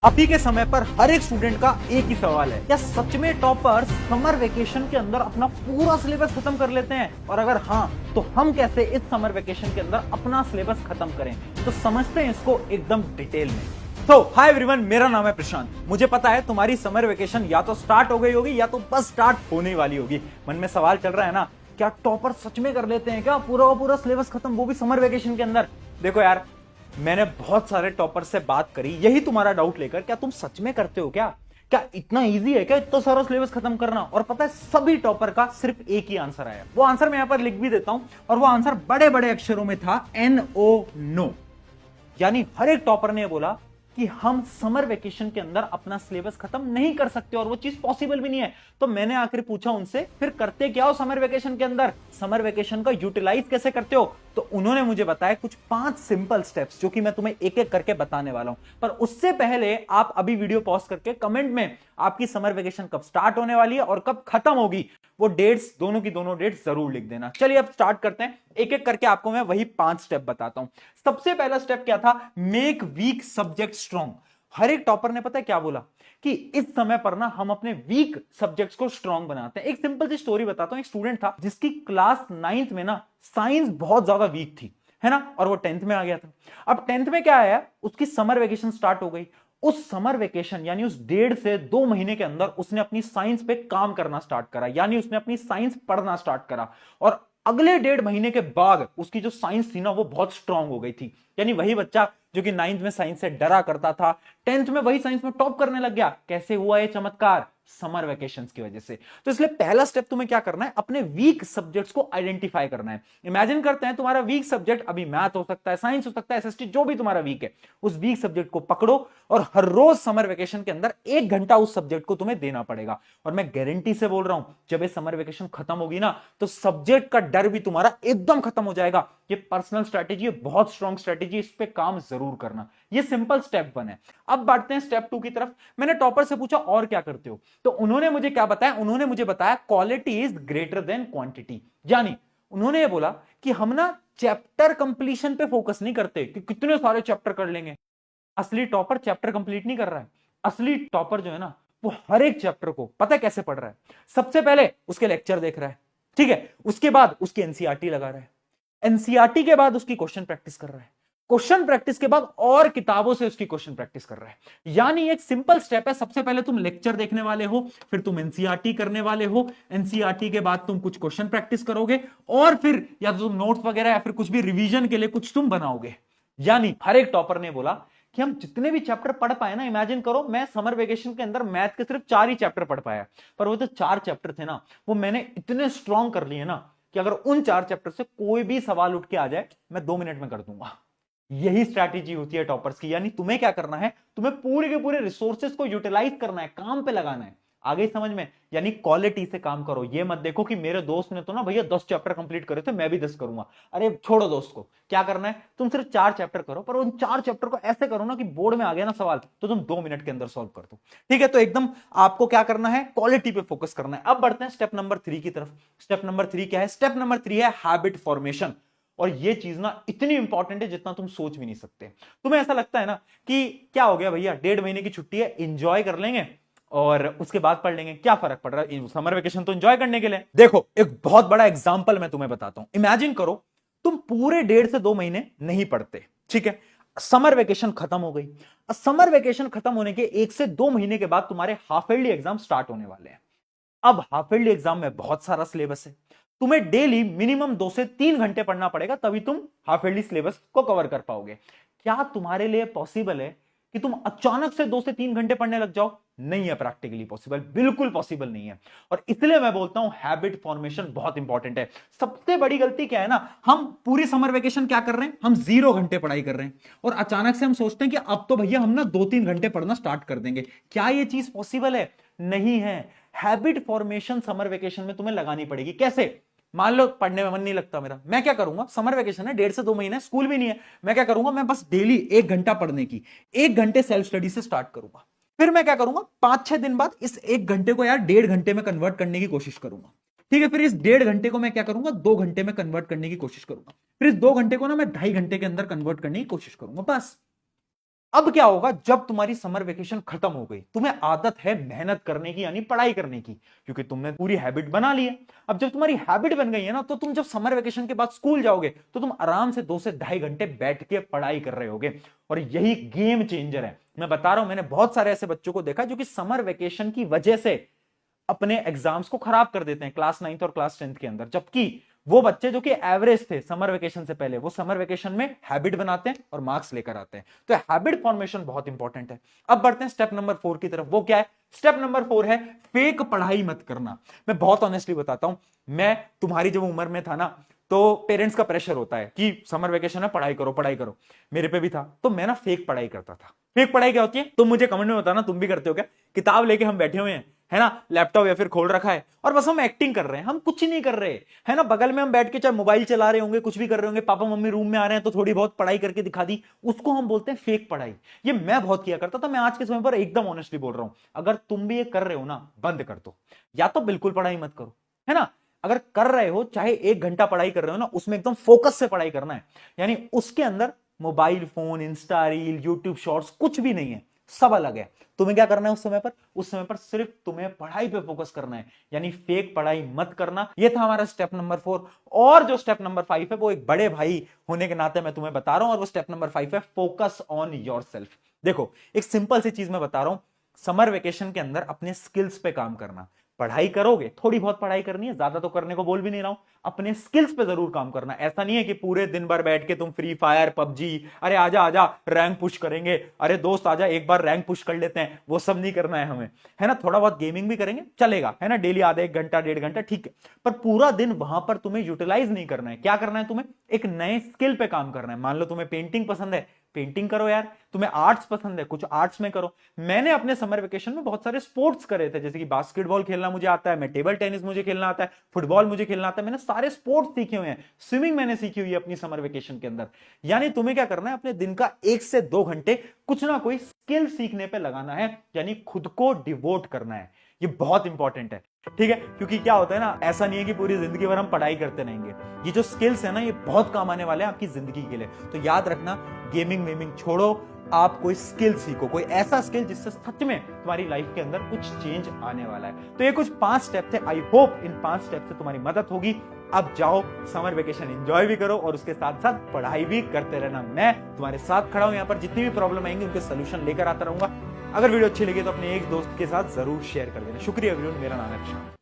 अभी के समय पर हर एक स्टूडेंट का एक ही सवाल है, क्या सच में टॉपर्स समर वेकेशन के अंदर अपना पूरा सिलेबस खत्म कर लेते हैं? और अगर हाँ, तो हम कैसे इस समर वेकेशन के अंदर अपना सिलेबस खत्म करें? तो समझते हैं इसको एकदम डिटेल में। तो हाय एवरीवन, मेरा नाम है प्रशांत। मुझे पता है तुम्हारी समर वेकेशन या तो स्टार्ट हो गई होगी या तो बस स्टार्ट होने वाली होगी। मन में सवाल चल रहा है ना, क्या टॉपर सच में कर लेते हैं क्या पूरा सिलेबस खत्म, वो भी समर वेकेशन के अंदर? देखो यार, मैंने बहुत सारे टॉपर से बात करी यही तुम्हारा डाउट लेकर, क्या तुम सच में करते हो क्या इतना इजी है क्या इतना सारा सिलेबस खत्म करना? और पता है सभी टॉपर का सिर्फ एक ही आंसर आया। वो आंसर मैं यहां पर लिख भी देता हूं, और वो आंसर बड़े बड़े अक्षरों में था, नो। यानी हर एक टॉपर ने बोला कि हम समर वेकेशन के अंदर अपना सिलेबस खत्म नहीं कर सकते, और वो चीज पॉसिबल भी नहीं है। तो मैंने आखिर पूछा उनसे, फिर करते क्या हो समर वेकेशन के अंदर, समर वेकेशन का यूटिलाइज कैसे करते हो? तो उन्होंने मुझे बताया कुछ 5 सिंपल स्टेप्स, जो कि मैं तुम्हें एक एक करके बताने वाला हूं। पर उससे पहले आप अभी वीडियो पॉज करके कमेंट में आपकी समर वेकेशन कब स्टार्ट होने वाली है और कब खत्म होगी, वो डेट्स, दोनों की दोनों डेट्स जरूर लिख देना। चलिए अब स्टार्ट करते हैं, एक एक करके आपको मैं वही 5 स्टेप बताता हूं। सबसे पहला स्टेप क्या था? Make weak subject strong. हर एक टॉपर ने पता है क्या बोला कि इस समय पर ना हम अपने वीक सब्जेक्ट्स को स्ट्रॉन्ग बनाते हैं। एक सिंपल सी स्टोरी बताता हूं। एक स्टूडेंट था जिसकी क्लास 9th में ना साइंस बहुत ज्यादा वीक थी, है ना, और वो 10th में आ गया था। अब 10th में क्या आया, उसकी समर वेकेशन स्टार्ट हो गई। उस समर वेकेशन यानी उस 1.5 से 2 महीने के अंदर उसने अपनी साइंस पे काम करना स्टार्ट करा, यानी उसने अपनी साइंस पढ़ना स्टार्ट करा। और अगले 1.5 महीने के बाद उसकी जो साइंस थी ना, वो बहुत स्ट्रांग हो गई थी। यानी वही बच्चा जो कि 9th में साइंस से डरा करता था, 10th में वही साइंस में टॉप करने लग गया। कैसे हुआ ये चमत्कार? समर वेकेशंस की वजह से। तो इसलिए पहला स्टेप तुम्हें क्या करना है, अपने वीक सब्जेक्ट्स को आइडेंटिफाई करना है। इमेजिन करते हैं तुम्हारा वीक सब्जेक्ट अभी मैथ हो सकता है, साइंस हो सकता है, एसएसटी, जो भी तुम्हारा वीक है, उस वीक सब्जेक्ट को पकड़ो और हर रोज समर वेकेशन के अंदर 1 घंटा उस सब्जेक्ट को तुम्हें देना पड़ेगा। और मैं गारंटी से बोल रहा हूं, जब ये समर वेकेशन खत्म होगी ना, तो सब्जेक्ट का डर भी तुम्हारा एकदम खत्म हो जाएगा। ये पर्सनल स्ट्रैटेजी है, बहुत स्ट्रॉन्ग स्ट्रैटेजी, इस पे काम जरूर करना। ये सिंपल स्टेप 1 है। अब बढ़ते हैं स्टेप 2 की तरफ। मैंने टॉपर से पूछा और क्या करते हो, तो उन्होंने मुझे क्या बताया? उन्होंने मुझे बताया quality is greater than quantity. यानी उन्होंने ये बोला कि हम ना चैप्टर कंप्लीशन पे फोकस नहीं करते कि कितने सारे चैप्टर कर लेंगे। असली टॉपर चैप्टर कंप्लीट नहीं कर रहा है। असली टॉपर जो है ना, वो हर एक चैप्टर को पता है कैसे पढ़ रहा है। सबसे पहले उसके लेक्चर देख रहा है, ठीक है, उसके बाद उसकी एनसीईआरटी लगा रहा है, एनसीईआरटी के बाद उसकी क्वेश्चन प्रैक्टिस कर रहा है, क्वेश्चन प्रैक्टिस के बाद और किताबों से उसकी क्वेश्चन प्रैक्टिस कर रहा है। यानी एक सिंपल स्टेप है, सबसे पहले तुम लेक्चर देखने वाले हो, फिर तुम एनसीईआरटी करने वाले हो, एनसीईआरटी के बाद तुम कुछ क्वेश्चन प्रैक्टिस करोगे, और फिर या तो तुम नोट्स वगैरह या फिर कुछ भी रिवीजन के लिए कुछ तुम बनाओगे। यानी हर एक टॉपर ने बोला कि हम जितने भी चैप्टर पढ़ पाए ना, इमेजिन करो मैं समर वेकेशन के अंदर मैथ के सिर्फ 4 ही चैप्टर पढ़ पाया, पर वो जो 4 चैप्टर थे ना, वो मैंने इतने स्ट्रॉन्ग कर लिए ना कि अगर उन 4 चैप्टर से कोई भी सवाल उठ के आ जाए, मैं 2 मिनट में कर दूंगा। यही स्ट्रैटेजी होती है टॉपर्स की। यानी तुम्हें क्या करना है, तुम्हें पूरे के पूरे रिसोर्सेज को यूटिलाइज करना है, काम पे लगाना है। आगे समझ में? यानी क्वालिटी से काम करो। ये मत देखो कि मेरे दोस्त ने तो ना भैया 10 चैप्टर कंप्लीट करे थे, मैं भी 10 करूंगा। अरे छोड़ो दोस्त को, क्या करना है, तुम सिर्फ 4 चैप्टर करो, पर उन 4 चैप्टर को ऐसे करो ना कि बोर्ड में आ गया ना सवाल, तो तुम 2 मिनट के अंदर सॉल्व कर दो। ठीक है, तो एकदम आपको क्या करना है, क्वालिटी पे फोकस करना है। अब बढ़ते हैं स्टेप नंबर 3 की तरफ। स्टेप नंबर 3 क्या है? स्टेप नंबर 3 है हैबिट फॉर्मेशन। और ये चीज ना इतनी इंपॉर्टेंट है जितना तुम सोच भी नहीं सकते। तुम्हें ऐसा लगता है ना कि क्या हो गया भैया, 1.5 महीने की छुट्टी है, एंजॉय कर लेंगे और उसके बाद पढ़ लेंगे, क्या फर्क पड़ रहा है, समर वेकेशन तो एंजॉय करने के लिए। देखो एक बहुत बड़ा एग्जांपल मैं तुम्हें बताता हूं। इमेजिन करो तुम पूरे 1.5 से 2 महीने नहीं पढ़ते, ठीक है, समर वेकेशन खत्म हो गई। समर वेकेशन खत्म होने के 1 से 2 महीने के बाद तुम्हारे हाफ ईयरली एग्जाम स्टार्ट होने वाले हैं। अब हाफ ईयरली एग्जाम में बहुत सारा सिलेबस है, तुम्हें डेली मिनिमम 2 से 3 घंटे पढ़ना पड़ेगा, तभी तुम हाफ ईयरली सिलेबस को कवर कर पाओगे। क्या तुम्हारे लिए पॉसिबल है कि तुम अचानक से 2 से 3 घंटे पढ़ने लग जाओ? नहीं है, प्रैक्टिकली पॉसिबल, बिल्कुल पॉसिबल नहीं है। और इसलिए मैं बोलता हूं हैबिट फॉर्मेशन बहुत इंपॉर्टेंट है। सबसे बड़ी गलती क्या है ना, हम पूरी समर वेकेशन क्या कर रहे हैं, हम 0 घंटे पढ़ाई कर रहे हैं, और अचानक से हम सोचते हैं कि अब तो भैया हम ना 2-3 घंटे पढ़ना स्टार्ट कर देंगे। क्या ये चीज पॉसिबल है? नहीं है। हैबिट फॉर्मेशन समर वेकेशन में तुम्हें लगानी पड़ेगी। कैसे? मान लो पढ़ने में मन नहीं लगता मेरा, मैं क्या करूंगा, समर वेकेशन है, 1.5 से 2 महीने स्कूल भी नहीं है, मैं क्या करूंगा, मैं बस डेली 1 घंटा पढ़ने की, 1 घंटे सेल्फ स्टडी से स्टार्ट करूंगा। फिर मैं क्या करूंगा, 5-6 दिन बाद इस 1 घंटे को यार 1.5 घंटे में कन्वर्ट करने की कोशिश करूंगा। ठीक है, फिर इस 1.5 घंटे को मैं क्या करूंगा, 2 घंटे में कन्वर्ट करने की कोशिश करूंगा। फिर इस 2 घंटे को ना मैं 2.5 घंटे के अंदर कन्वर्ट करने की कोशिश करूंगा। बस अब क्या होगा जब तुम्हारी समर वेकेशन खत्म हो गई, तुम्हें आदत है मेहनत करने की यानी पढ़ाई करने की, क्योंकि तुमने पूरी हैबिट बना ली है। अब जब तुम्हारी हैबिट बन गई है ना, तो तुम जब समर वेकेशन के बाद स्कूल जाओगे तो तुम आराम से 2 से ढाई घंटे बैठ के पढ़ाई कर रहे होगे। और यही गेम चेंजर है। मैं बता रहा हूं, मैंने बहुत सारे ऐसे बच्चों को देखा जो कि समर वेकेशन की वजह से अपने एग्जाम्स को खराब कर देते हैं क्लास 9th और क्लास 10th के अंदर। जबकि वो बच्चे जो कि एवरेज थे समर वेकेशन से पहले, वो समर वेकेशन में हैबिट बनाते हैं और मार्क्स लेकर आते हैं। तो हैबिट फॉर्मेशन बहुत इंपॉर्टेंट है। अब बढ़ते हैं स्टेप नंबर 4 की तरफ। वो क्या है? स्टेप नंबर 4 है फेक पढ़ाई मत करना। मैं बहुत ऑनेस्टली बताता हूं, मैं तुम्हारी जब उम्र में था ना, तो पेरेंट्स का प्रेशर होता है कि समर वेकेशन है, पढ़ाई करो पढ़ाई करो। मेरे पे भी था। तो मैं ना फेक पढ़ाई करता था। फेक पढ़ाई क्या होती है तुम मुझे कमेंट में बताना, तुम भी करते हो क्या? किताब लेके हम बैठे हुए हैं, है ना, लैपटॉप या फिर खोल रखा है, और बस हम एक्टिंग कर रहे हैं, हम कुछ नहीं कर रहे, है ना। बगल में हम बैठ के चाहे मोबाइल चला रहे होंगे, कुछ भी कर रहे होंगे, पापा मम्मी रूम में आ रहे हैं तो थोड़ी बहुत पढ़ाई करके दिखा दी, उसको हम बोलते हैं फेक पढ़ाई। ये मैं बहुत किया करता था। मैं आज के समय पर एकदम ऑनेस्टली बोल रहा हूं, अगर तुम भी ये कर रहे हो ना, बंद कर दो। या तो बिल्कुल पढ़ाई मत करो, है ना। अगर कर रहे हो, चाहे 1 घंटा पढ़ाई कर रहे हो ना, उसमें एकदम फोकस से पढ़ाई करना है, यानी उसके अंदर mobile phone, Insta reel, YouTube shorts कुछ भी नहीं है, सब अलग है। तुम्हें क्या करना है उस समय पर? उस समय पर सिर्फ तुम्हें पढ़ाई पे फोकस करना है, यानी फेक पढ़ाई मत करना। यह था हमारा स्टेप नंबर 4। और जो स्टेप नंबर 5 है, वो एक बड़े भाई होने के नाते मैं तुम्हें बता रहा हूं, और वो स्टेप नंबर 5 है फोकस ऑन योरसेल्फ। देखो, एक सिंपल सी चीज मैं बता रहा हूं, समर वेकेशन के अंदर अपने स्किल्स पे काम करना। पढ़ाई करोगे, थोड़ी बहुत पढ़ाई करनी है, ज्यादा तो करने को बोल भी नहीं रहा हूं। अपने स्किल्स पे जरूर काम करना। ऐसा नहीं है कि पूरे दिन भर बैठ के तुम फ्री फायर, पबजी, अरे आजा आजा रैंक पुश करेंगे, अरे दोस्त आजा एक बार रैंक पुश कर लेते हैं, वो सब नहीं करना है हमें, है ना। थोड़ा बहुत गेमिंग भी करेंगे चलेगा, है ना, डेली आधा 1 घंटा 1.5 घंटा ठीक है, पर पूरा दिन वहां पर तुम्हें यूटिलाइज नहीं करना है। क्या करना है तुम्हें? एक नए स्किल पे काम करना है। मान लो तुम्हें पेंटिंग पसंद है, पेंटिंग करो यार। तुम्हें आर्ट्स पसंद है, कुछ आर्ट्स में करो। मैंने अपने समर वेकेशन में बहुत सारे स्पोर्ट्स करे थे, जैसे कि बास्केटबॉल खेलना मुझे आता है, मैं टेबल टेनिस मुझे खेलना आता है, फुटबॉल मुझे खेलना आता है। मैंने सारे स्पोर्ट्स सीखे हुए हैं, स्विमिंग मैंने सीखी हुई है अपनी समर वेकेशन के अंदर। यानी तुम्हें क्या करना है? अपने दिन का 1 से 2 घंटे कुछ ना कोई स्किल सीखने पे लगाना है, यानी खुद को डिवोट करना है। ये बहुत इंपॉर्टेंट है, ठीक है। क्योंकि क्या होता है ना, ऐसा नहीं है कि पूरी जिंदगी भर हम पढ़ाई करते रहेंगे। ये जो स्किल्स है ना, ये बहुत काम आने वाले हैं आपकी जिंदगी के लिए। तो याद रखना, गेमिंग वेमिंग छोड़ो, आप कोई स्किल सीखो, कोई ऐसा स्किल जिससे सच में तुम्हारी लाइफ के अंदर कुछ चेंज आने वाला है। तो ये कुछ 5 स्टेप थे। आई होप इन 5 स्टेप से तुम्हारी मदद होगी। अब जाओ, समर वेकेशन एंजॉय भी करो और उसके साथ साथ पढ़ाई भी करते रहना। मैं तुम्हारे साथ खड़ा हूं यहाँ पर, जितनी भी प्रॉब्लम आएंगी उनके सोल्यूशन लेकर आता रहूंगा। अगर वीडियो अच्छी लगी तो अपने एक दोस्त के साथ जरूर शेयर कर देना। शुक्रिया एवरीवन, मेरा नाम है कृष्ण।